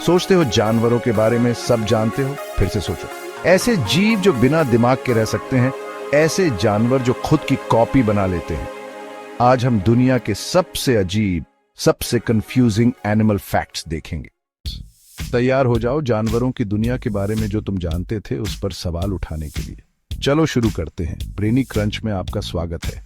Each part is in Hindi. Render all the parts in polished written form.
सोचते हो जानवरों के बारे में सब जानते हो, फिर से सोचो, ऐसे जीव जो बिना दिमाग के रह सकते हैं, ऐसे जानवर जो खुद की कॉपी बना लेते हैं। आज हम दुनिया के सबसे अजीब, सबसे कंफ्यूजिंग एनिमल फैक्ट्स देखेंगे। तैयार हो जाओ जानवरों की दुनिया के बारे में जो तुम जानते थे उस पर सवाल उठाने के लिए। चलो शुरू करते हैं। ब्रेनी क्रंच में आपका स्वागत है।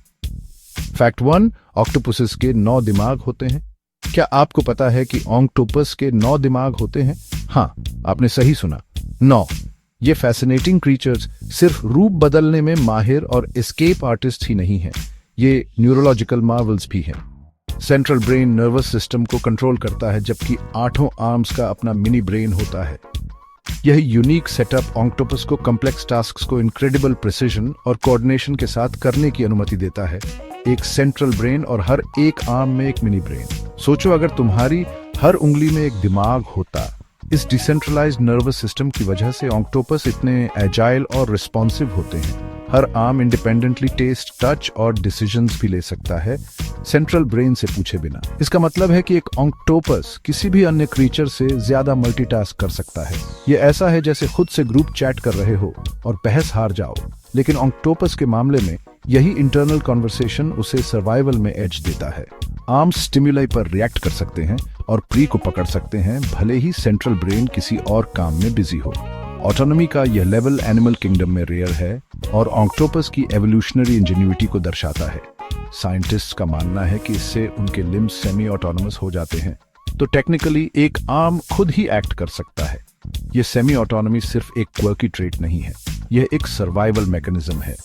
फैक्ट 1, ऑक्टोपसेस के 9 दिमाग होते हैं। क्या आपको पता है कि ऑक्टोपस के 9 दिमाग होते हैं? हाँ, आपने सही सुना, 9। ये फैसिनेटिंग क्रीचर्स सिर्फ रूप बदलने में माहिर और एस्केप आर्टिस्ट ही नहीं हैं, ये न्यूरोलॉजिकल मार्वल्स भी हैं। सेंट्रल ब्रेन नर्वस सिस्टम को कंट्रोल करता है, जबकि 8 आर्म्स का अपना मिनी ब्रेन होता है। यह यूनिक सेटअप ऑक्टोपस को कॉम्प्लेक्स टास्क्स को इनक्रेडिबल प्रिसिजन और कोऑर्डिनेशन के साथ करने की अनुमति देता है। एक सेंट्रल ब्रेन और हर एक आर्म में एक मिनी ब्रेन। सोचो अगर तुम्हारी हर उंगली में एक दिमाग होता। इस डिसेंट्रलाइज्ड नर्वस सिस्टम की वजह से ऑक्टोपस इतने एजाइल और रिस्पॉन्सिव होते हैं। हर आर्म इंडिपेंडेंटली टेस्ट, टच और डिसीजंस भी ले सकता है, सेंट्रल ब्रेन से पूछे बिना। इसका मतलब है कि एक ऑक्टोपस किसी भी अन्य क्रीचर से ज्यादा मल्टीटास्क कर सकता है। यह ऐसा है जैसे खुद से ग्रुप चैट कर रहे हो और बहस हार जाओ, लेकिन ऑक्टोपस के मामले में यही इंटरनल कॉन्वर्सेशन उसे सर्वाइवल में एज देता है। आर्म्स स्टिमुलाई पर रिएक्ट कर सकते हैं और प्री को पकड़ सकते हैं, भले ही सेंट्रल ब्रेन किसी और काम में बिजी हो। ऑटोनॉमी का यह लेवल एनिमल किंगडम में रेयर है और ऑक्टोपस की एवोल्यूशनरी इंजेन्युइटी को दर्शाता है। साइंटिस्ट्स का मानना है कि इससे उनके लिम्स सेमी ऑटोनोमस हो जाते हैं, तो टेक्निकली एक आर्म खुद ही एक्ट कर सकता है। यह सेमी ऑटोनॉमी सिर्फ एक क्वर्की ट्रेट नहीं है, यह एक सर्वाइवल मैकेनिज्म है।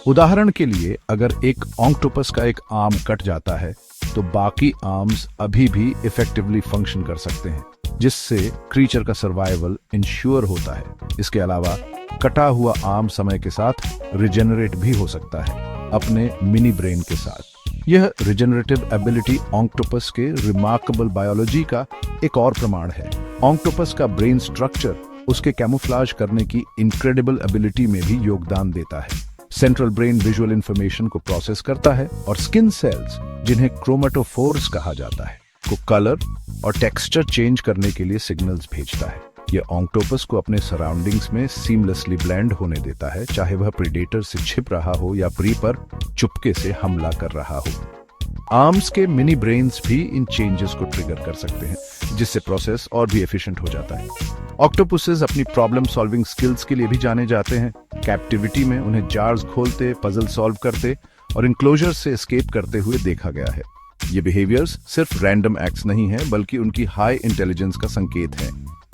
उदाहरण के लिए, अगर एक ऑक्टोपस का एक आर्म कट जाता है तो बाकी आर्म्स अभी भी इफेक्टिवली फंक्शन कर सकते हैं, जिससे क्रीचर का सर्वाइवल इंश्योर होता है। इसके अलावा कटा हुआ आर्म समय के साथ रिजेनरेट भी हो सकता है, अपने मिनी ब्रेन के साथ। यह रिजेनरेटिव एबिलिटी ऑक्टोपस के रिमार्केबल बायोलॉजी का एक और प्रमाण है। ऑक्टोपस का ब्रेन स्ट्रक्चर उसके कैमोफ्लेज करने की इनक्रेडिबल एबिलिटी में भी योगदान देता है। सेंट्रल ब्रेन विजुअल इंफॉर्मेशन को प्रोसेस करता है और स्किन सेल्स, जिन्हें क्रोमेटोफोर्स कहा जाता है, को कलर और टेक्सचर चेंज करने के लिए सिग्नल्स भेजता है। यह ऑक्टोपस को अपने सराउंडिंग्स में सीमलेसली ब्लेंड होने देता है, चाहे वह प्रीडेटर से छिप रहा हो या प्री पर चुपके से हमला कर रहा हो। आर्म्स के मिनी ब्रेन्स भी इन चेंजेस को ट्रिगर कर सकते हैं, जिससे प्रोसेस और भी एफिशिएंट हो जाता है। ऑक्टोपसेस अपनी प्रॉब्लम सॉल्विंग स्किल्स के लिए भी जाने जाते हैं। कैप्टिविटी में उन्हें जार्स खोलते, पजल सॉल्व करते और इनक्लोजर से एस्केप करते हुए देखा गया है। ये बिहेवियर्स सिर्फ रैंडम एक्ट्स नहीं है, बल्कि उनकी हाई इंटेलिजेंस का संकेत है।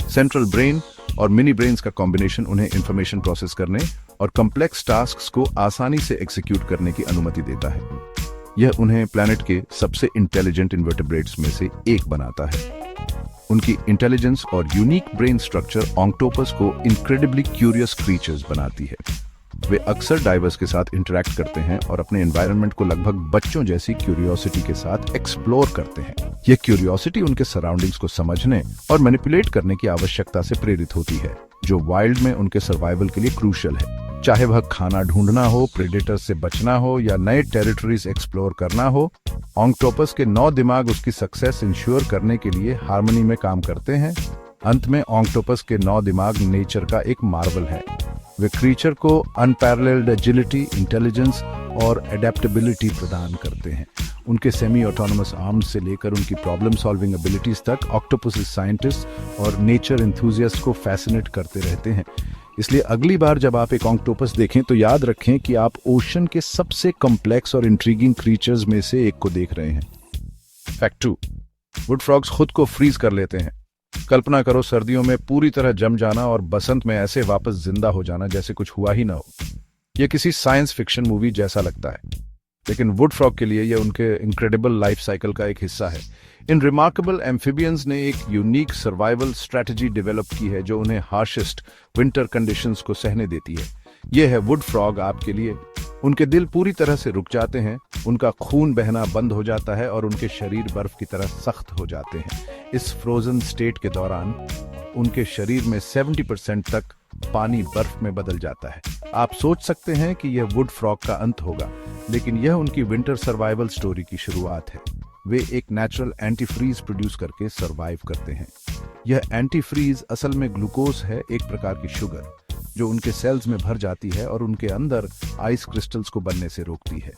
सेंट्रल ब्रेन और मिनी ब्रेन्स का कॉम्बिनेशन उन्हें इंफॉर्मेशन प्रोसेस करने और कॉम्प्लेक्स टास्क्स को आसानी से एग्जीक्यूट करने की अनुमति देता है। यह उन्हें प्लैनेट के सबसे इंटेलिजेंट इन्वर्टेब्रेट्स में से एक बनाता है। उनकी इंटेलिजेंस और यूनिक ब्रेन स्ट्रक्चर ऑक्टोपस को इनक्रेडिबली क्यूरियस क्रीचर्स बनाती है। वे अक्सर डाइवर्स के साथ इंटरैक्ट करते हैं और अपने एनवायरनमेंट को लगभग बच्चों जैसी क्यूरियोसिटी के साथ एक्सप्लोर करते हैं। यह क्यूरियोसिटी उनके सराउंडिंग्स को समझने और मैनिपुलेट करने की आवश्यकता से प्रेरित होती है, जो वाइल्ड में उनके सर्वाइवल के लिए क्रूशियल है। चाहे वह खाना ढूंढना हो, प्रेडेटर से बचना हो या नए टेरिटरीज एक्सप्लोर करना हो, ऑक्टोपस के 9 दिमाग उसकी सक्सेस इंश्योर करने के लिए हार्मनी में काम करते हैं। अंत में ऑक्टोपस के 9 दिमाग नेचर का एक मार्वल है। वे क्रीचर को अनपैरेलल्ड एजिलिटी, इंटेलिजेंस और एडेप्टेबिलिटी प्रदान करते हैं। उनके सेमी ऑटोनोमस आर्म्स से लेकर उनकी प्रॉब्लम सॉल्विंग एबिलिटीज तक ऑक्टोपस साइंटिस्ट और नेचर एंथुसियास्ट को फैसिनेट करते रहते हैं। इसलिए अगली बार जब आप एक ऑक्टोपस देखें तो याद रखें कि आप ओशन के सबसे कॉम्प्लेक्स और इंट्रीगिंग क्रीचर्स में से एक को देख रहे हैं। फैक्ट 2, वुड फ्रॉग्स खुद को फ्रीज कर लेते हैं। कल्पना करो सर्दियों में पूरी तरह जम जाना और बसंत में ऐसे वापस जिंदा हो जाना जैसे कुछ हुआ ही ना हो। यह किसी साइंस फिक्शन मूवी जैसा लगता है, लेकिन वुड फ्रॉग के लिए यह उनके इनक्रेडिबल लाइफ साइकिल का एक हिस्सा है। इन रिमार्केबल एम्फिबियंस ने एक यूनिक सर्वाइवल स्ट्रेटजी डेवलप की है जो उन्हें हार्शेस्ट विंटर कंडीशंस को सहने देती है। यह है वुड फ्रॉग आपके लिए। उनके दिल पूरी तरह से रुक जाते हैं, उनका खून बहना बंद हो जाता है और उनके शरीर बर्फ की तरह सख्त हो जाते हैं। इस फ्रोजन स्टेट के दौरान उनके शरीर में 70% तक पानी बर्फ में बदल जाता है। आप सोच सकते हैं कि यह वुड फ्रॉग का अंत होगा, लेकिन यह उनकी विंटर सर्वाइवल स्टोरी की शुरुआत है। वे एक नेचुरल एंटी फ्रीज प्रोड्यूस करके सर्वाइव करते हैं। यह एंटी फ्रीज असल में ग्लूकोज है, एक प्रकार की शुगर जो उनके सेल्स में भर जाती है और उनके अंदर आइस क्रिस्टल्स को बनने से रोकती है।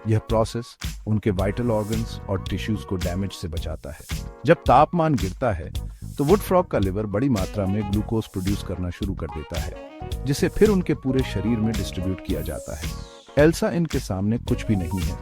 यह प्रोसेस उनके वाइटल ऑर्गन्स और टिश्यूज को डैमेज से बचाता है। जब तापमान गिरता है तो वुड फ्रॉग का लिवर बड़ी मात्रा में ग्लूकोज प्रोड्यूस करना शुरू कर देता है, जिसे फिर उनके पूरे शरीर में डिस्ट्रीब्यूट किया जाता है। एल्सा इनके सामने कुछ भी नहीं है।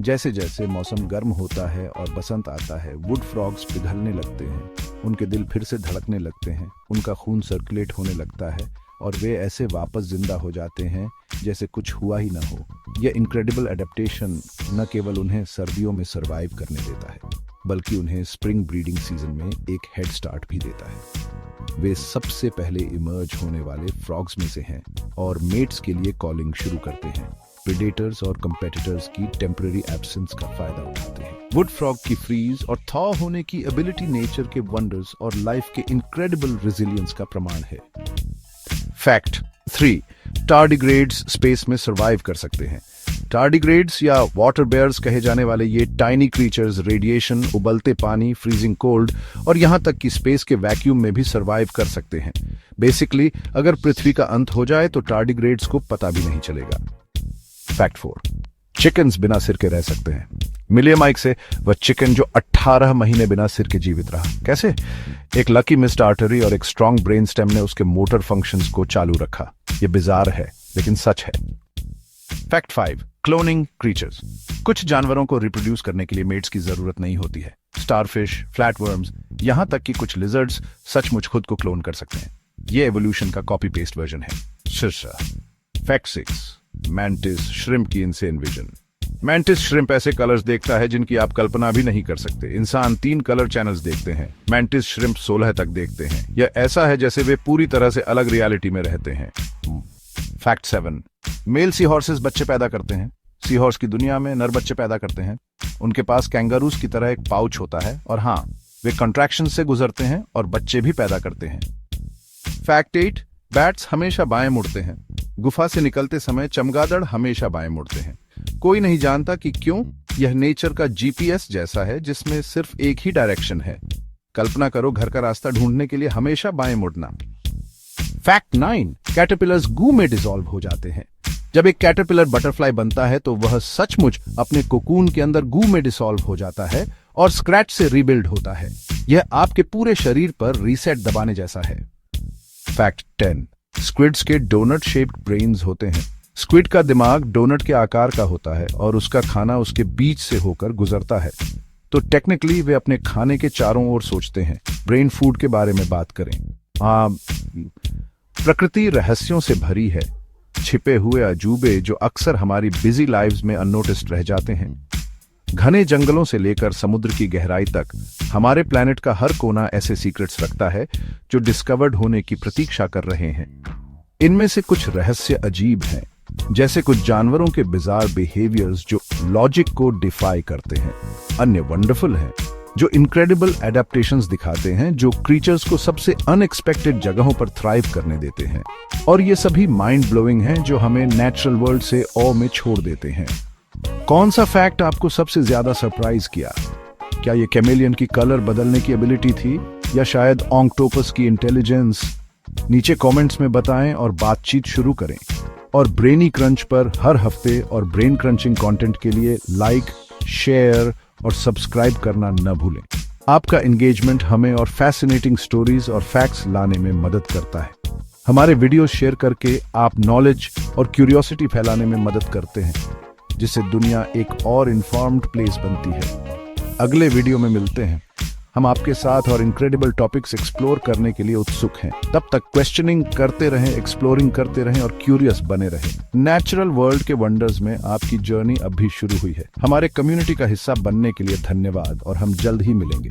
जैसे जैसे मौसम गर्म होता है और बसंत आता है, वुड फ्रॉग्स पिघलने लगते हैं, उनके दिल फिर से धड़कने लगते हैं, उनका खून सर्कुलेट होने लगता है और वे ऐसे वापस जिंदा हो जाते हैं जैसे कुछ हुआ ही ना हो। यह इनक्रेडिबल एडेप्टेशन न केवल उन्हें सर्दियों में सरवाइव करने देता है, बल्कि उन्हें स्प्रिंग ब्रीडिंग सीजन में एक हेड स्टार्ट भी देता है। वे सबसे पहले इमर्ज होने वाले फ्रॉग्स में से हैं और मेट्स के लिए कॉलिंग शुरू करते हैं। प्रेडेटर्स और कंपेटिटर्स की टेम्पररी एब्सेंस का फायदा उठाते हैं। वुड फ्रॉग की फ्रीज और थॉ होने की एबिलिटी नेचर के वंडर्स और लाइफ के इनक्रेडिबल रेजिलियंस का प्रमाण है। फैक्ट 3, टार्डिग्रेड्स स्पेस में सरवाइव कर सकते हैं। टार्डिग्रेड्स या वाटर बेयर्स कहे जाने वाले ये टाइनी क्रीचर्स रेडिएशन, उबलते पानी, फ्रीजिंग कोल्ड और यहां तक कि स्पेस के वैक्यूम में भी सरवाइव कर सकते हैं। बेसिकली अगर पृथ्वी का अंत हो जाए तो टार्डिग्रेड्स को पता भी नहीं चलेगा। फैक्ट 4, चिकन्स बिना सिर के रह सकते हैं। मिलिए माइक से वह चिकन जो 18 महीने बिना सिर के जीवित रहा। कैसे? एक लकी मिस्ड आर्टरी और एक स्ट्रॉन्ग ब्रेन स्टेम ने उसके मोटर फंक्शंस को चालू रखा। यह बिजार है लेकिन सच है। Fact 5, cloning creatures. कुछ जानवरों को रिप्रोड्यूस करने के लिए मेट्स की जरूरत नहीं होती है। स्टारफिश, फ्लैटवर्म्स, यहां तक कि कुछ लिजर्ड्स सचमुच खुद को क्लोन कर सकते हैं। यह एवोल्यूशन का कॉपी पेस्ट वर्जन है। फैक्ट 6, मैंटिस श्रिम्प की इनसेन विजन। मैंटिस श्रिम्प ऐसे कलर्स देखता है जिनकी आप कल्पना भी नहीं कर सकते। इंसान 3 कलर चैनल्स देखते हैं, मैंटिस श्रिम्प 16 तक देखते हैं। यह ऐसा है जैसे वे पूरी तरह से अलग रियलिटी में रहते हैं। फैक्ट 7, मेल सी हॉर्सेस बच्चे पैदा करते हैं। सी हॉर्स की दुनिया में नर बच्चे पैदा करते हैं। उनके पास कैंगारूस की तरह एक पाउच होता है और हाँ, वे कंट्रैक्शन से गुजरते हैं और बच्चे भी पैदा करते हैं। फैक्ट 8, बैट्स हमेशा बाएं मुड़ते हैं। गुफा से निकलते समय चमगादड़ हमेशा बाएं मुड़ते हैं। कोई नहीं जानता कि क्यों। यह नेचर का जीपीएस जैसा है जिसमें सिर्फ एक ही डायरेक्शन है। कल्पना करो घर का रास्ता ढूंढने के लिए हमेशा बाएं मुड़ना। फैक्ट 9, कैटरपिलर्स गू में डिसॉल्व हो जाते हैं। जब एक कैटरपिलर बटरफ्लाई बनता है तो वह सचमुच अपने कोकून के अंदर गू में डिसॉल्व हो जाता है और स्क्रैच से रीबिल्ड होता है। यह आपके पूरे शरीर पर रीसेट दबाने जैसा है। फैक्ट 10, स्क्विड्स के डोनट शेप्ड ब्रेन्स होते हैं। स्क्विड का दिमाग डोनट के आकार का होता है और उसका खाना उसके बीच से होकर गुजरता है। तो टेक्निकली वे अपने खाने के चारों ओर सोचते हैं। ब्रेन फूड के बारे में बात करें, प्रकृति रहस्यों से भरी है। छिपे हुए अजूबे जो अक्सर हमारी बिजी लाइव्स में अननोटिस्ड रह जाते हैं। घने जंगलों से लेकर समुद्र की गहराई तक हमारे प्लैनेट का हर कोना ऐसे सीक्रेट्स रखता है जो डिस्कवर्ड होने की प्रतीक्षा कर रहे हैं। इनमें से कुछ रहस्य अजीब हैं, जैसे कुछ जानवरों के बिजार बिहेवियर्स जो लॉजिक को डिफाई करते हैं। अन्य वंडरफुल हैं, जो इनक्रेडिबल एडेप्टेशंस दिखाते हैं, जो क्रीचर्स को सबसे अनएक्सपेक्टेड जगहों पर थ्राइव करने देते हैं। और ये सभी माइंड ब्लोइंग हैं जो हमें नेचुरल वर्ल्ड से ऑ में छोड़ देते हैं। कौन सा फैक्ट आपको सबसे ज्यादा सरप्राइज किया? क्या ये कैमेलियन की कलर बदलने की एबिलिटी थी या शायद ऑक्टोपस की इंटेलिजेंस? नीचे कमेंट्स में बताएं और बातचीत शुरू करें। और ब्रेनी क्रंच पर हर हफ्ते और ब्रेन क्रंचिंग कंटेंट के लिए लाइक, शेयर और सब्सक्राइब करना न भूलें। आपका एंगेजमेंट हमें और फैसिनेटिंग स्टोरीज और फैक्ट्स लाने में मदद करता है। हमारे वीडियोस शेयर करके आप नॉलेज और क्यूरियोसिटी फैलाने में मदद करते हैं, जिससे दुनिया एक और इन्फॉर्म्ड प्लेस बनती है। अगले वीडियो में मिलते हैं। हम आपके साथ और इनक्रेडिबल टॉपिक्स एक्सप्लोर करने के लिए उत्सुक हैं। तब तक क्वेश्चनिंग करते रहें, एक्सप्लोरिंग करते रहें और क्यूरियस बने रहें। नेचुरल वर्ल्ड के वंडर्स में आपकी जर्नी अब भी शुरू हुई है। हमारे कम्युनिटी का हिस्सा बनने के लिए धन्यवाद और हम जल्द ही मिलेंगे।